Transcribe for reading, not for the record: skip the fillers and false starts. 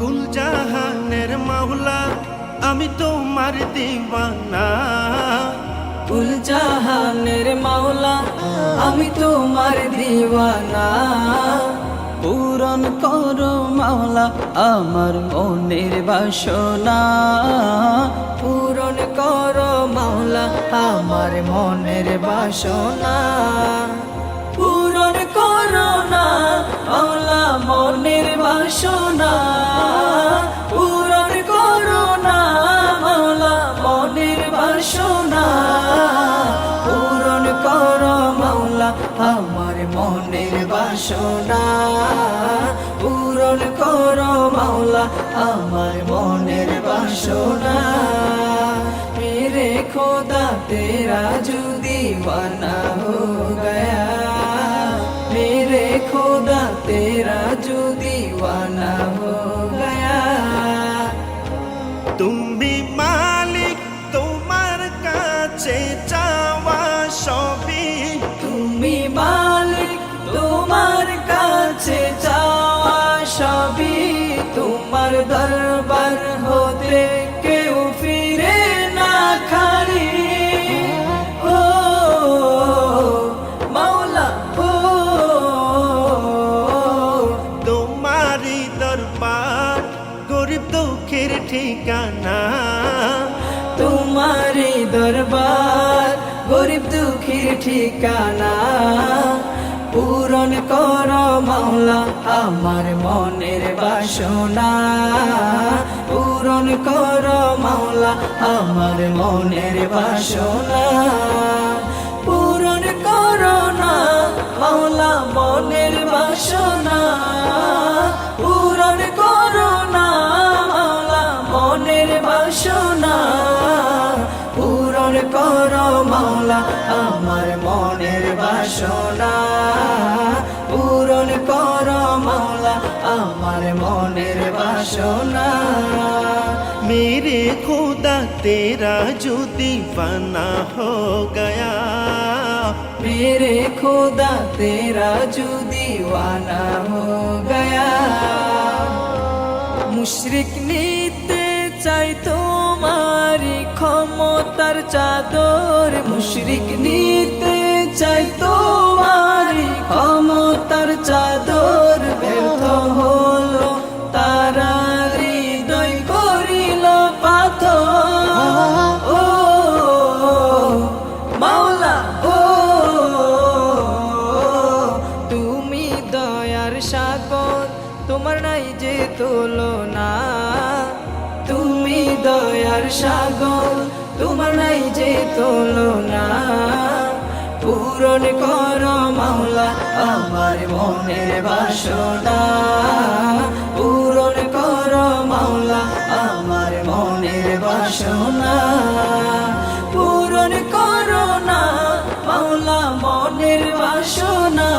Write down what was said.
কুল জাহানের মাওলা আমি তোমার দিওয়ানা। কুল জাহানের মাওলা আমি তোমার দিওয়ানা। পূরণ করো মাওলা আমার মনের বাসনা। পূরণ করো মাওলা আমার মনের বাসনা। পূরণ করো না মাওলা মনের বাসনা। পূরণ করো না মাওলা মনের বাসনা। পূরণ করো মাওলা আমার মনের বাসনা। পূরণ করো মাওলা আমার মনের বাসনা। मेरे खुदा तेरा जो दीवाना हो गया। मेरे खुदा तेरा जो दीवाना हो गया। তুমি মালিক তোমার কাছে চাওয়া সবই। তুমি মালিক তোমার কাছে চাওয়া সবই। তোমার দরবার হতে কেউ ফিরে না খালি। ও মাওলা ও তোমারই দরবার গরিব দুঃখের ঠিকানা। তোমারি দরবার গরিব দুঃখীর ঠিকানা। পূরণ করো মাওলা আমার মনের বাসনা। পূরণ করো মাওলা আমার মনের বাসনা। পূরণ করো না মাওলা মনের বাসনা। পূরণ করো না মাওলা মনের বাসনা। পূরণ করো মাওলা আমার মনের বাসনা। পূরণ করো মাওলা আমার মনের বাসনা। मेरे खुदा तेरा जो दीवाना हो गया। मेरे खुदा तेरा जो दीवाना हो गया। মুশরিক নিতে চাই তোমারি ক্ষমতার চাদর। মুশরিক নিতে চাই তোমারি ক্ষমতার চাদর। ব্যর্থ হলো তারা হৃদয় করিল পাথর। ও মাওলা ও তুমি দয়ার সাগর তোমার নাই যে তুলনা। তুমি দয়ার সাগর তোমার নাই যে তুলনা। পূরণ করো মাওলা আমার মনের বাসনা। পূরণ করো মাওলা আমার মনের বাসনা। পূরণ করো না মাওলা মনের বাসনা।